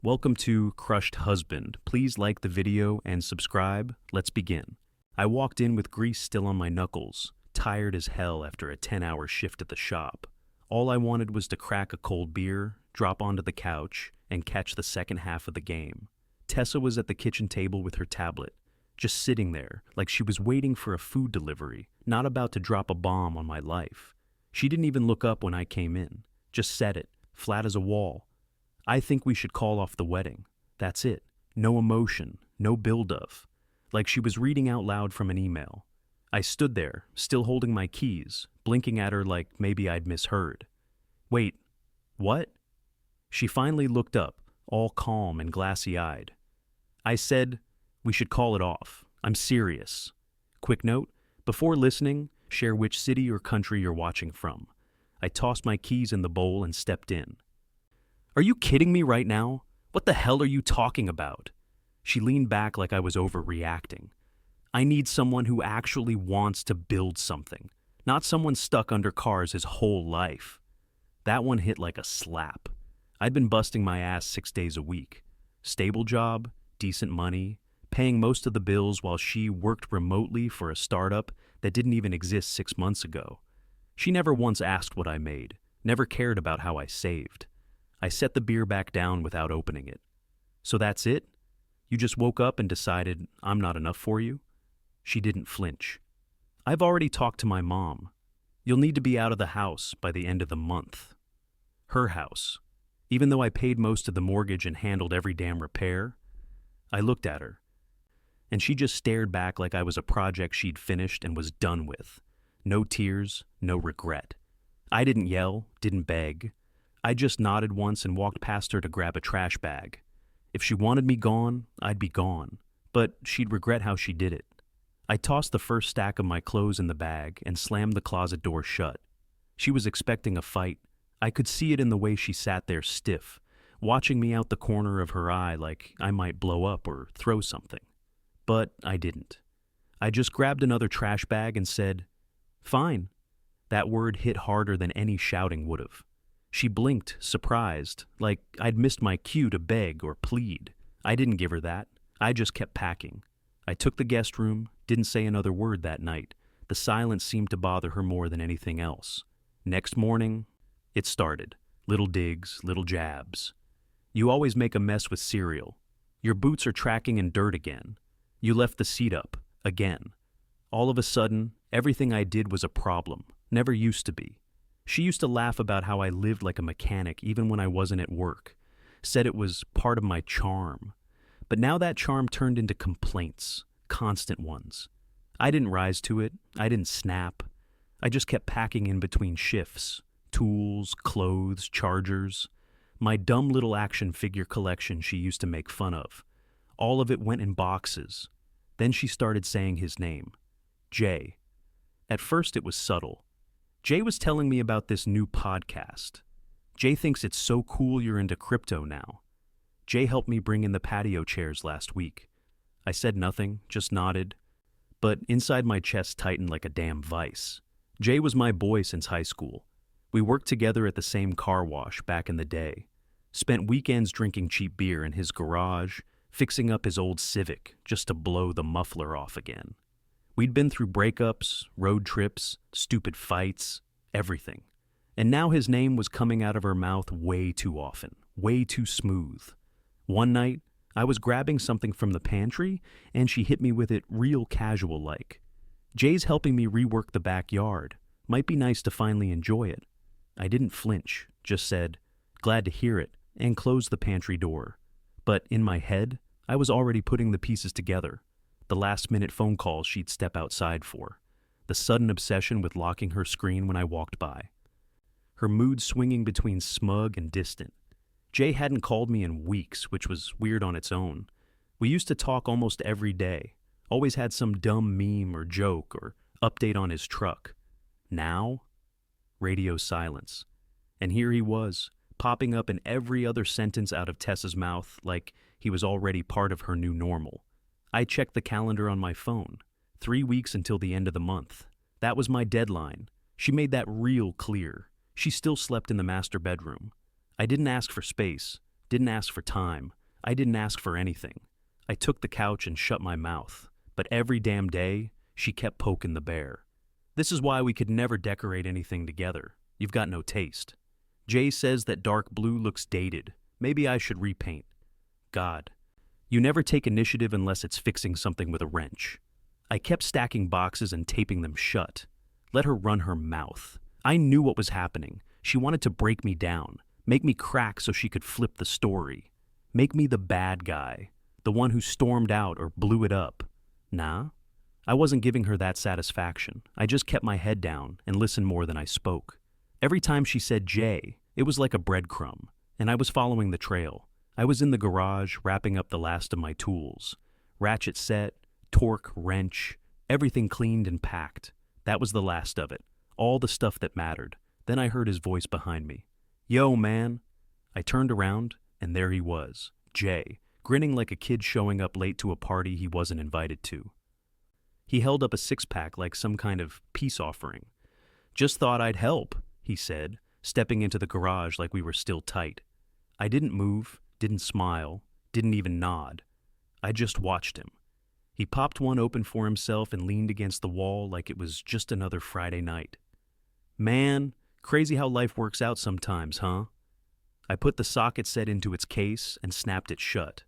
Welcome to Crushed Husband. Please like the video and subscribe. Let's begin. I walked in with grease still on my knuckles, tired as hell after a 10-hour shift at the shop. All I wanted was to crack a cold beer, drop onto the couch, and catch the second half of the game. Tessa was at the kitchen table with her tablet, just sitting there like she was waiting for a food delivery, not about to drop a bomb on my life. She didn't even look up when I came in, just said it, flat as a wall. I think we should call off the wedding. That's it. No emotion, no build-up. Like she was reading out loud from an email. I stood there, still holding my keys, blinking at her like maybe I'd misheard. Wait, what? She finally looked up, all calm and glassy-eyed. I said, we should call it off. I'm serious. Quick note, before listening, share which city or country you're watching from. I tossed my keys in the bowl and stepped in. Are you kidding me right now? What the hell are you talking about? She leaned back like I was overreacting. I need someone who actually wants to build something, not someone stuck under cars his whole life. That one hit like a slap. I'd been busting my ass 6 days a week. Stable job, decent money, paying most of the bills while she worked remotely for a startup that didn't even exist 6 months ago. She never once asked what I made, never cared about how I saved. I set the beer back down without opening it. So that's it? You just woke up and decided I'm not enough for you? She didn't flinch. I've already talked to my mom. You'll need to be out of the house by the end of the month. Her house. Even though I paid most of the mortgage and handled every damn repair, I looked at her, and she just stared back like I was a project she'd finished and was done with. No tears, no regret. I didn't yell, didn't beg. I just nodded once and walked past her to grab a trash bag. If she wanted me gone, I'd be gone, but she'd regret how she did it. I tossed the first stack of my clothes in the bag and slammed the closet door shut. She was expecting a fight. I could see it in the way she sat there stiff, watching me out the corner of her eye like I might blow up or throw something. But I didn't. I just grabbed another trash bag and said, "Fine." That word hit harder than any shouting would have. She blinked, surprised, like I'd missed my cue to beg or plead. I didn't give her that. I just kept packing. I took the guest room, didn't say another word that night. The silence seemed to bother her more than anything else. Next morning, it started. Little digs, little jabs. You always make a mess with cereal. Your boots are tracking in dirt again. You left the seat up, again. All of a sudden, everything I did was a problem. Never used to be. She used to laugh about how I lived like a mechanic even when I wasn't at work. Said it was part of my charm. But now that charm turned into complaints, constant ones. I didn't rise to it. I didn't snap. I just kept packing in between shifts. Tools, clothes, chargers. My dumb little action figure collection she used to make fun of. All of it went in boxes. Then she started saying his name. Jay. At first it was subtle. Jay was telling me about this new podcast. Jay thinks it's so cool you're into crypto now. Jay helped me bring in the patio chairs last week. I said nothing, just nodded. But inside my chest tightened like a damn vice. Jay was my boy since high school. We worked together at the same car wash back in the day. Spent weekends drinking cheap beer in his garage, fixing up his old Civic just to blow the muffler off again. We'd been through breakups, road trips, stupid fights, everything. And now his name was coming out of her mouth way too often, way too smooth. One night, I was grabbing something from the pantry, and she hit me with it real casual-like. Jay's helping me rework the backyard. Might be nice to finally enjoy it. I didn't flinch, just said, glad to hear it, and closed the pantry door. But in my head, I was already putting the pieces together. The last-minute phone calls she'd step outside for. The sudden obsession with locking her screen when I walked by. Her mood swinging between smug and distant. Jay hadn't called me in weeks, which was weird on its own. We used to talk almost every day. Always had some dumb meme or joke or update on his truck. Now? Radio silence. And here he was, popping up in every other sentence out of Tessa's mouth like he was already part of her new normal. I checked the calendar on my phone. 3 weeks until the end of the month. That was my deadline. She made that real clear. She still slept in the master bedroom. I didn't ask for space, Didn't ask for time. I didn't ask for anything. I took the couch and shut my mouth. But every damn day, she kept poking the bear. This is why we could never decorate anything together. You've got no taste. Jay says that dark blue looks dated. Maybe I should repaint. God. You never take initiative unless it's fixing something with a wrench. I kept stacking boxes and taping them shut. Let her run her mouth. I knew what was happening. She wanted to break me down, make me crack so she could flip the story. Make me the bad guy, the one who stormed out or blew it up. Nah, I wasn't giving her that satisfaction. I just kept my head down and listened more than I spoke. Every time she said Jay, it was like a breadcrumb, and I was following the trail. I was in the garage wrapping up the last of my tools. Ratchet set, torque, wrench, everything cleaned and packed. That was the last of it, all the stuff that mattered. Then I heard his voice behind me. Yo, man. I turned around, and there he was, Jay, grinning like a kid showing up late to a party he wasn't invited to. He held up a six-pack like some kind of peace offering. Just thought I'd help, he said, stepping into the garage like we were still tight. I didn't move, didn't smile, didn't even nod. I just watched him. He popped one open for himself and leaned against the wall like it was just another Friday night. Man, crazy how life works out sometimes, huh? I put the socket set into its case and snapped it shut.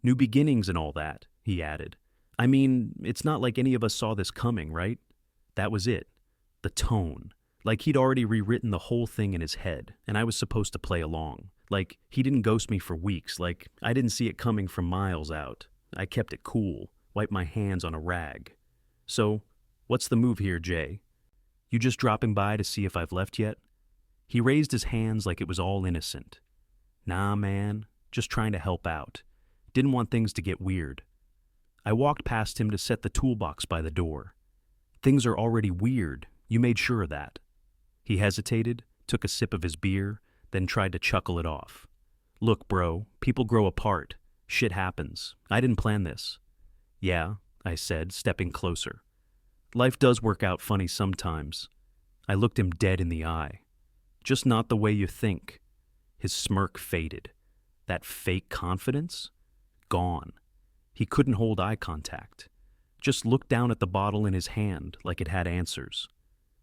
New beginnings and all that, he added. I mean, it's not like any of us saw this coming, right? That was it. The tone. Like he'd already rewritten the whole thing in his head, and I was supposed to play along. Like he didn't ghost me for weeks, like I didn't see it coming from miles out. I kept it cool, wiped my hands on a rag. So, what's the move here, Jay? You just dropping by to see if I've left yet? He raised his hands like it was all innocent. Nah, man, just trying to help out. Didn't want things to get weird. I walked past him to set the toolbox by the door. Things are already weird. You made sure of that. He hesitated, took a sip of his beer, then tried to chuckle it off. Look, bro, people grow apart. Shit happens. I didn't plan this. Yeah, I said, stepping closer. Life does work out funny sometimes. I looked him dead in the eye. Just not the way you think. His smirk faded. That fake confidence? Gone. He couldn't hold eye contact. Just looked down at the bottle in his hand like it had answers.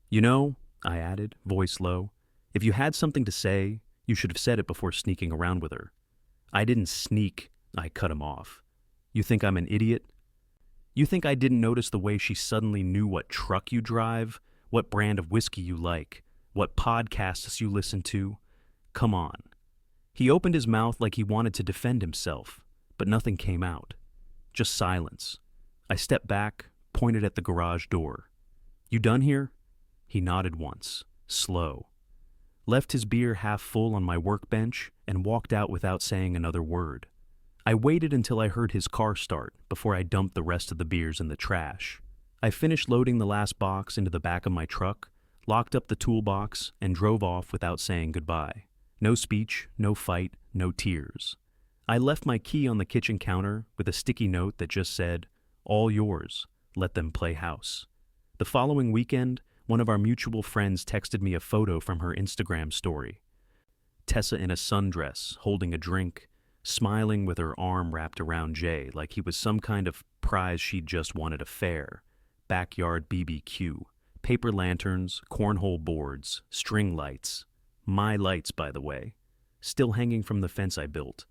You know, I added, voice low, if you had something to say, you should have said it before sneaking around with her. I didn't sneak, I cut him off. You think I'm an idiot? You think I didn't notice the way she suddenly knew what truck you drive, what brand of whiskey you like, what podcasts you listen to? Come on. He opened his mouth like he wanted to defend himself, but nothing came out. Just silence. I stepped back, pointed at the garage door. You done here? He nodded once, slow. Left his beer half full on my workbench and walked out without saying another word. I waited until I heard his car start before I dumped the rest of the beers in the trash. I finished loading the last box into the back of my truck, locked up the toolbox, and drove off without saying goodbye. No speech, no fight, no tears. I left my key on the kitchen counter with a sticky note that just said, all yours, let them play house. The following weekend, one of our mutual friends texted me a photo from her Instagram story. Tessa in a sundress, holding a drink, smiling with her arm wrapped around Jay like he was some kind of prize she'd just won at a fair. Backyard BBQ, paper lanterns, cornhole boards, string lights. My lights, by the way. Still hanging from the fence I built.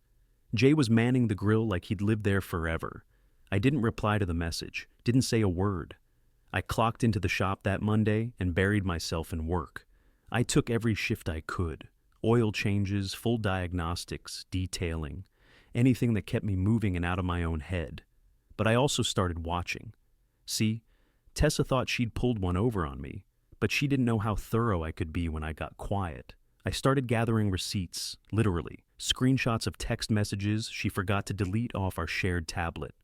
Jay was manning the grill like he'd lived there forever. I didn't reply to the message, didn't say a word. I clocked into the shop that Monday and buried myself in work. I took every shift I could. Oil changes, full diagnostics, detailing, anything that kept me moving and out of my own head. But I also started watching. See, Tessa thought she'd pulled one over on me, but she didn't know how thorough I could be when I got quiet. I started gathering receipts, literally, screenshots of text messages she forgot to delete off our shared tablet.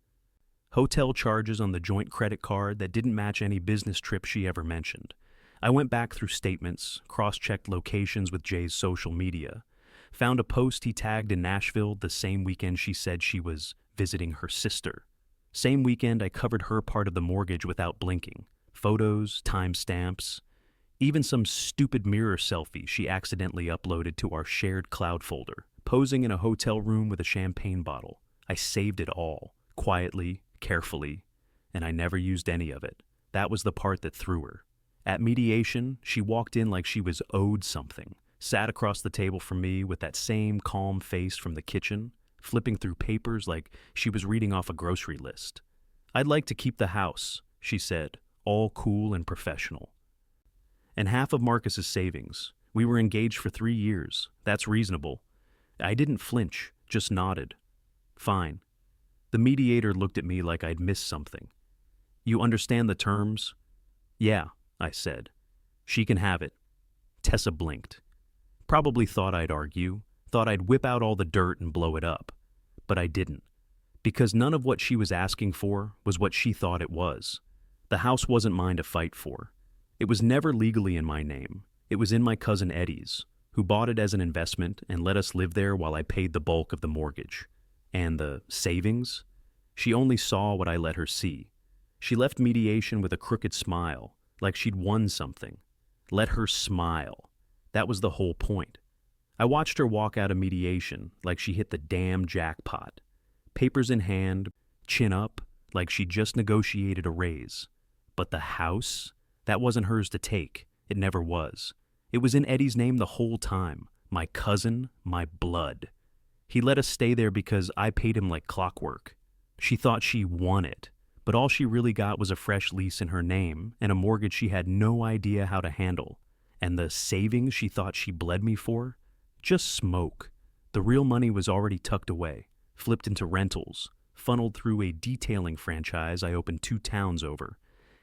Hotel charges on the joint credit card that didn't match any business trip she ever mentioned. I went back through statements, cross-checked locations with Jay's social media, found a post he tagged in Nashville the same weekend she said she was visiting her sister. Same weekend I covered her part of the mortgage without blinking. Photos, timestamps, even some stupid mirror selfie she accidentally uploaded to our shared cloud folder. posing in a hotel room with a champagne bottle. I saved it all, quietly, carefully, and I never used any of it. That was the part that threw her. At mediation, she walked in like she was owed something, sat across the table from me with that same calm face from the kitchen, flipping through papers like she was reading off a grocery list. "I'd like to keep the house," she said, all cool and professional. "And half of Marcus's savings. We were engaged for 3 years. That's reasonable." I didn't flinch, just nodded. "Fine." The mediator looked at me like I'd missed something. "You understand the terms?" "Yeah," I said. "She can have it." Tessa blinked. Probably thought I'd argue, thought I'd whip out all the dirt and blow it up. But I didn't. Because none of what she was asking for was what she thought it was. The house wasn't mine to fight for. It was never legally in my name. It was in my cousin Eddie's, who bought it as an investment and let us live there while I paid the bulk of the mortgage. And the savings? She only saw what I let her see. She left mediation with a crooked smile, like she'd won something. Let her smile. That was the whole point. I watched her walk out of mediation like she hit the damn jackpot. Papers in hand, chin up, like she'd just negotiated a raise. But the house? That wasn't hers to take. It never was. It was in Eddie's name the whole time. My cousin, my blood. He let us stay there because I paid him like clockwork. She thought she won it, but all she really got was a fresh lease in her name and a mortgage she had no idea how to handle. And the savings she thought she bled me for? Just smoke. The real money was already tucked away, flipped into rentals, funneled through a detailing franchise I opened 2 towns over,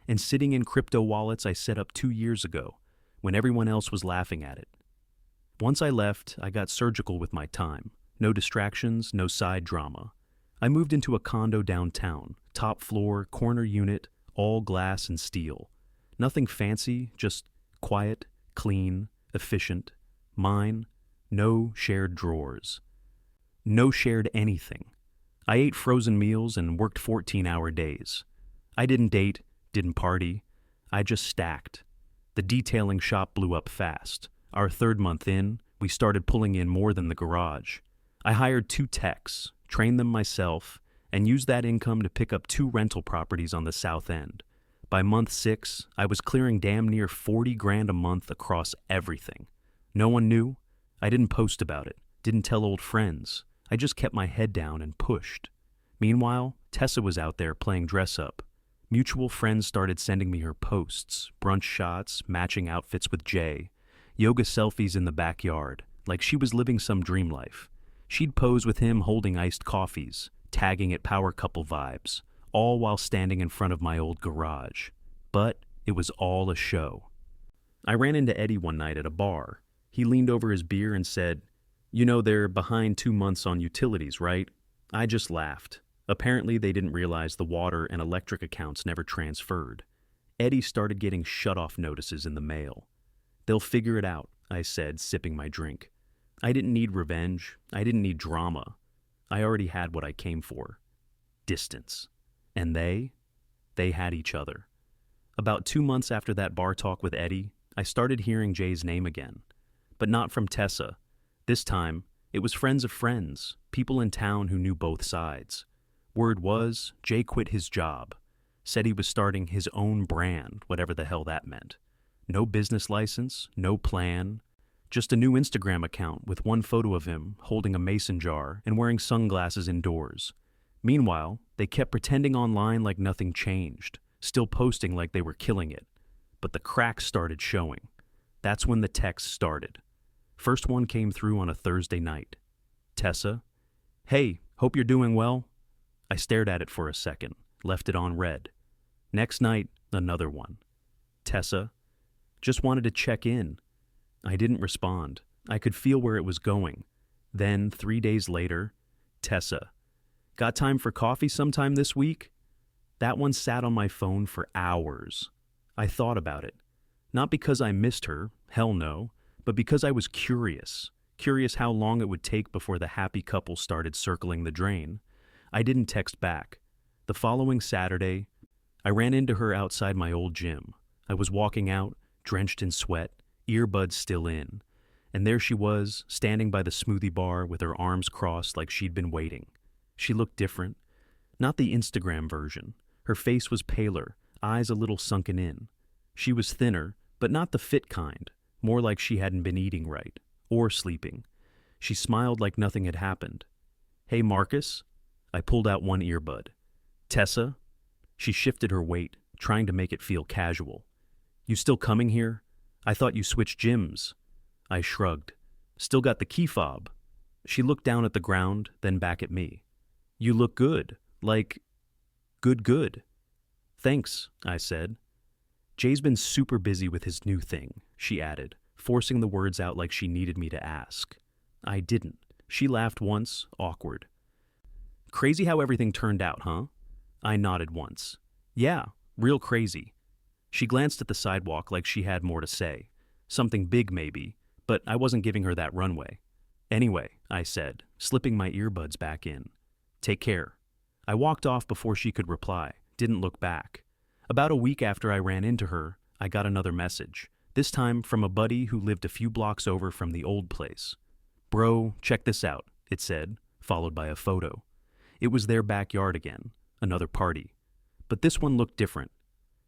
and sitting in crypto wallets I set up 2 years ago, when everyone else was laughing at it. Once I left, I got surgical with my time. No distractions, no side drama. I moved into a condo downtown, top floor, corner unit, all glass and steel. Nothing fancy, just quiet, clean, efficient. Mine, no shared drawers. No shared anything. I ate frozen meals and worked 14-hour days. I didn't date, didn't party. I just stacked. The detailing shop blew up fast. Our 3rd month in, we started pulling in more than the garage. I hired 2 techs, trained them myself, and used that income to pick up 2 rental properties on the South End. By month 6, I was clearing damn near $40,000 a month across everything. No one knew. I didn't post about it, didn't tell old friends. I just kept my head down and pushed. Meanwhile, Tessa was out there playing dress-up. Mutual friends started sending me her posts, brunch shots, matching outfits with Jay, yoga selfies in the backyard, like she was living some dream life. She'd pose with him holding iced coffees, tagging it power couple vibes, all while standing in front of my old garage. But it was all a show. I ran into Eddie one night at a bar. He leaned over his beer and said, "You know they're behind 2 months on utilities, right?" I just laughed. Apparently they didn't realize the water and electric accounts never transferred. Eddie started getting shut-off notices in the mail. "They'll figure it out," I said, sipping my drink. I didn't need revenge. I didn't need drama. I already had what I came for. Distance. And they had each other. About 2 months after that bar talk with Eddie, I started hearing Jay's name again. But not from Tessa. This time, it was friends of friends, people in town who knew both sides. Word was, Jay quit his job. Said he was starting his own brand, whatever the hell that meant. No business license, no plan. Just a new Instagram account with one photo of him holding a mason jar and wearing sunglasses indoors. Meanwhile, they kept pretending online like nothing changed, still posting like they were killing it. But the cracks started showing. That's when the texts started. First one came through on a Thursday night. "Tessa, hey, hope you're doing well." I stared at it for a second, left it on read. Next night, another one. "Tessa, just wanted to check in." I didn't respond. I could feel where it was going. Then, 3 days later, "Tessa, got time for coffee sometime this week?" That one sat on my phone for hours. I thought about it. Not because I missed her, hell no, but because I was curious. Curious how long it would take before the happy couple started circling the drain. I didn't text back. The following Saturday, I ran into her outside my old gym. I was walking out, drenched in sweat, earbuds still in, And there she was, standing by the smoothie bar with her arms crossed like she'd been waiting. She looked different. Not the Instagram version. Her face was paler, eyes a little sunken in. She was thinner, but not the fit kind, more like she hadn't been eating right, or sleeping. She smiled like nothing had happened. "Hey, Marcus?" I pulled out one earbud. "Tessa?" She shifted her weight, trying to make it feel casual. "You still coming here? I thought you switched gyms." I shrugged. "Still got the key fob." She looked down at the ground, then back at me. "You look good. Like, good. "Thanks," I said. "Jay's been super busy with his new thing," she added, forcing the words out like she needed me to ask. I didn't. She laughed once, awkward. "Crazy how everything turned out, huh?" I nodded once. "Yeah, real crazy." She glanced at the sidewalk like she had more to say. Something big, maybe, but I wasn't giving her that runway. "Anyway," I said, slipping my earbuds back in. "Take care." I walked off before she could reply, didn't look back. About a week after I ran into her, I got another message, this time from a buddy who lived a few blocks over from the old place. "Bro, check this out," it said, followed by a photo. It was their backyard again, another party. But this one looked different.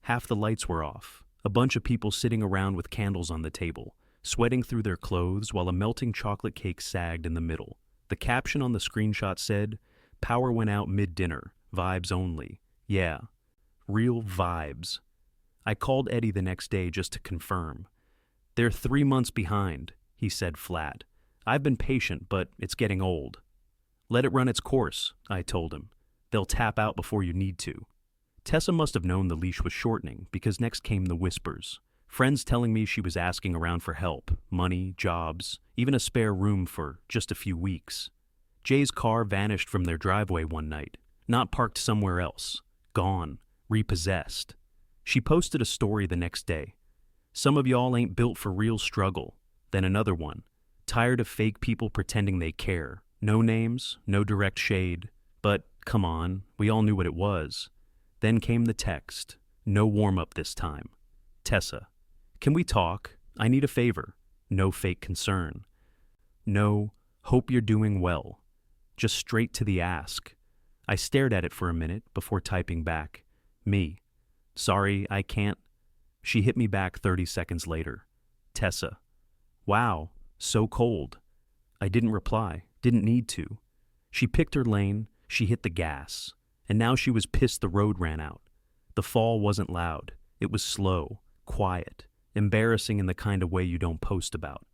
Half the lights were off, a bunch of people sitting around with candles on the table, sweating through their clothes while a melting chocolate cake sagged in the middle. The caption on the screenshot said, "Power went out mid-dinner, vibes only." Yeah, real vibes. I called Eddie the next day just to confirm. "They're 3 months behind," he said flat. "I've been patient, but it's getting old." "Let it run its course," I told him. "They'll tap out before you need to." Tessa must have known the leash was shortening because next came the whispers. Friends telling me she was asking around for help, money, jobs, even a spare room for just a few weeks. Jay's car vanished from their driveway one night, not parked somewhere else. Gone. Repossessed. She posted a story the next day. "Some of y'all ain't built for real struggle." Then another one. "Tired of fake people pretending they care. No names, no direct shade. But, come on, we all knew what it was." Then came the text. No warm-up this time. "Tessa, can we talk? I need a favor." No fake concern. No, "Hope you're doing well." Just straight to the ask. I stared at it for a minute before typing back. "Me. Sorry, I can't." She hit me back 30 seconds later. "Tessa. Wow, so cold." I didn't reply, didn't need to. She picked her lane, she hit the gas, and now she was pissed the road ran out. The fall wasn't loud. It was slow, quiet, embarrassing in the kind of way you don't post about.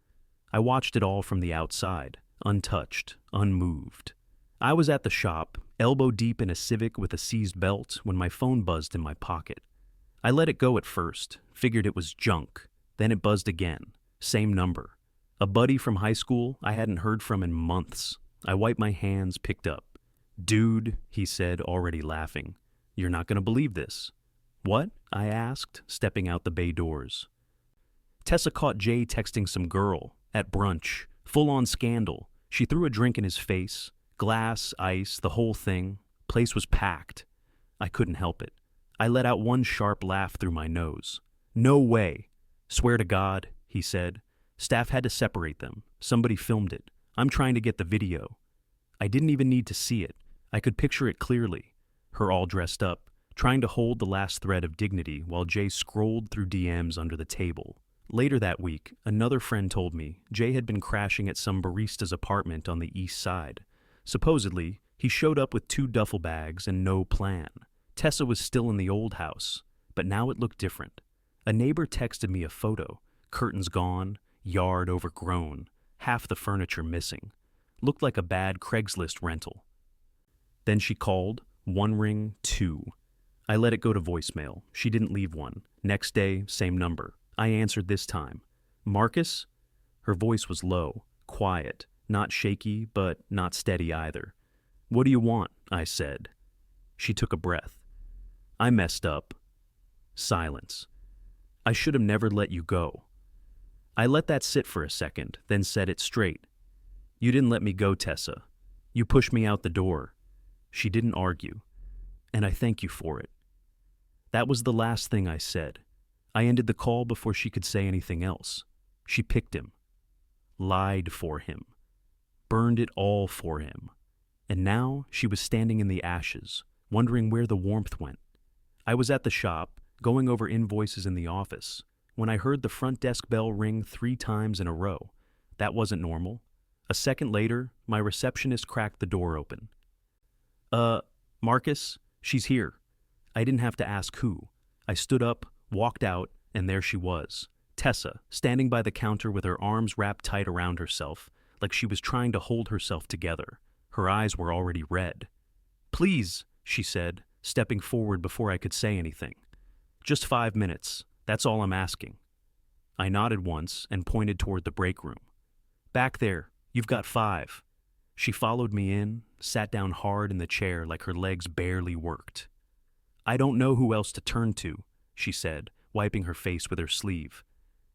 I watched it all from the outside, untouched, unmoved. I was at the shop, elbow deep in a Civic with a seized belt, when my phone buzzed in my pocket. I let it go at first, figured it was junk. Then it buzzed again. Same number. A buddy from high school I hadn't heard from in months. I wiped my hands, picked up. "Dude," he said, already laughing. "You're not going to believe this." "What?" I asked, stepping out the bay doors. Tessa caught Jay texting some girl, at brunch, full-on scandal. She threw a drink in his face, glass, ice, the whole thing. Place was packed. I couldn't help it. I let out one sharp laugh through my nose. "No way." "Swear to God," he said. "Staff had to separate them. Somebody filmed it. I'm trying to get the video." I didn't even need to see it. I could picture it clearly. Her all dressed up, trying to hold the last thread of dignity while Jay scrolled through DMs under the table. Later that week, another friend told me Jay had been crashing at some barista's apartment on the east side. Supposedly, he showed up with 2 duffel bags and no plan. Tessa was still in the old house, but now it looked different. A neighbor texted me a photo, curtains gone, yard overgrown, half the furniture missing. Looked like a bad Craigslist rental. Then she called, 1 ring, 2. I let it go to voicemail. She didn't leave one. Next day, same number. I answered this time. "Marcus?" Her voice was low, quiet, not shaky, but not steady either. "What do you want?" I said. She took a breath. "I messed up." Silence. "I should have never let you go." I let that sit for a second, then said it straight. "You didn't let me go, Tessa. You pushed me out the door." She didn't argue. "And I thank you for it." That was the last thing I said. I ended the call before she could say anything else. She picked him. lied for him, burned it all for him. And now she was standing in the ashes, wondering where the warmth went. I was at the shop, going over invoices in the office, when I heard the front desk bell ring 3 times in a row. That wasn't normal. A second later, my receptionist cracked the door open. Marcus, she's here." I didn't have to ask who. I stood up, walked out, and there she was. Tessa, standing by the counter with her arms wrapped tight around herself, like she was trying to hold herself together. Her eyes were already red. "Please," she said, stepping forward before I could say anything. "Just 5 minutes. That's all I'm asking." I nodded once and pointed toward the break room. "Back there. You've got 5. She followed me in, sat down hard in the chair like her legs barely worked. "I don't know who else to turn to," she said, wiping her face with her sleeve.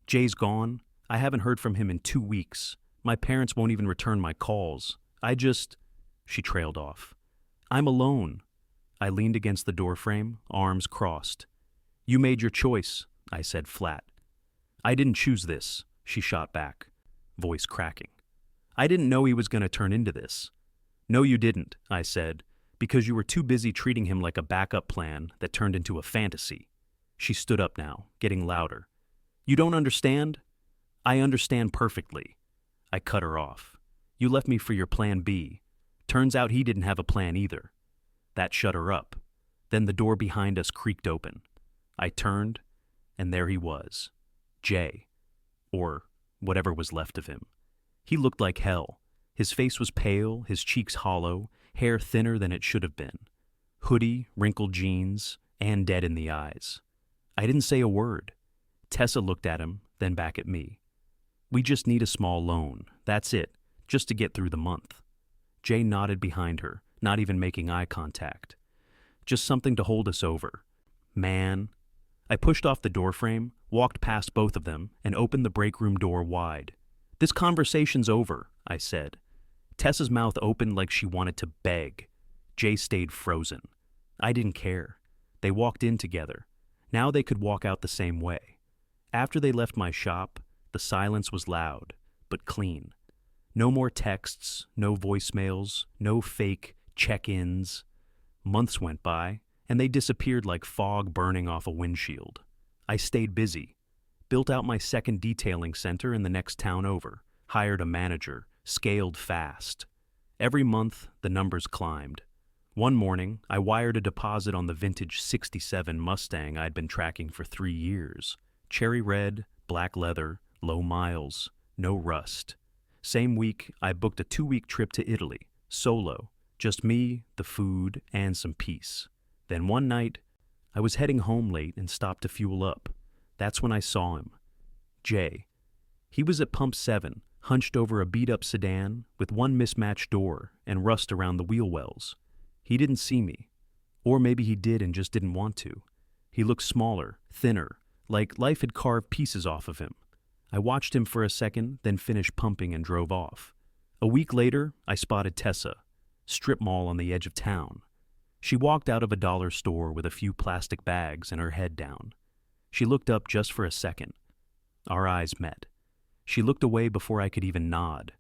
"Jay's gone. I haven't heard from him in 2 weeks. My parents won't even return my calls. She trailed off. "I'm alone." I leaned against the doorframe, arms crossed. "You made your choice," I said flat. "I didn't choose this," she shot back, voice cracking. "I didn't know he was going to turn into this." "No, you didn't," I said, "because you were too busy treating him like a backup plan that turned into a fantasy." She stood up now, getting louder. "You don't understand?" "I understand perfectly." I cut her off. "You left me for your plan B. Turns out he didn't have a plan either." That shut her up. Then the door behind us creaked open. I turned, and there he was. Jay. Or whatever was left of him. He looked like hell. His face was pale, his cheeks hollow, hair thinner than it should have been. Hoodie, wrinkled jeans, and dead in the eyes. I didn't say a word. Tessa looked at him, then back at me. "We just need a small loan. That's it, just to get through the month." Jay nodded behind her, not even making eye contact. "Just something to hold us over." "Man." I pushed off the doorframe, walked past both of them, and opened the break room door wide. "This conversation's over," I said. Tessa's mouth opened like she wanted to beg. Jay stayed frozen. I didn't care. They walked in together. Now they could walk out the same way. After they left my shop, the silence was loud, but clean. No more texts, no voicemails, no fake check-ins. Months went by, and they disappeared like fog burning off a windshield. I stayed busy. Built out my second detailing center in the next town over, hired a manager, scaled fast. Every month, the numbers climbed. One morning, I wired a deposit on the vintage '67 Mustang I'd been tracking for 3 years. Cherry red, black leather, low miles, no rust. Same week, I booked a 2-week trip to Italy, solo, just me, the food, and some peace. Then one night, I was heading home late and stopped to fuel up. That's when I saw him. Jay. He was at Pump 7, hunched over a beat-up sedan with one mismatched door and rust around the wheel wells. He didn't see me. Or maybe he did and just didn't want to. He looked smaller, thinner, like life had carved pieces off of him. I watched him for a second, then finished pumping and drove off. A week later, I spotted Tessa, strip mall on the edge of town. She walked out of a dollar store with a few plastic bags and her head down. She looked up just for a second. Our eyes met. She looked away before I could even nod.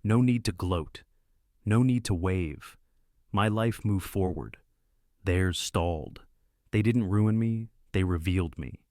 No need to gloat. No need to wave. My life moved forward. Theirs stalled. They didn't ruin me, they revealed me.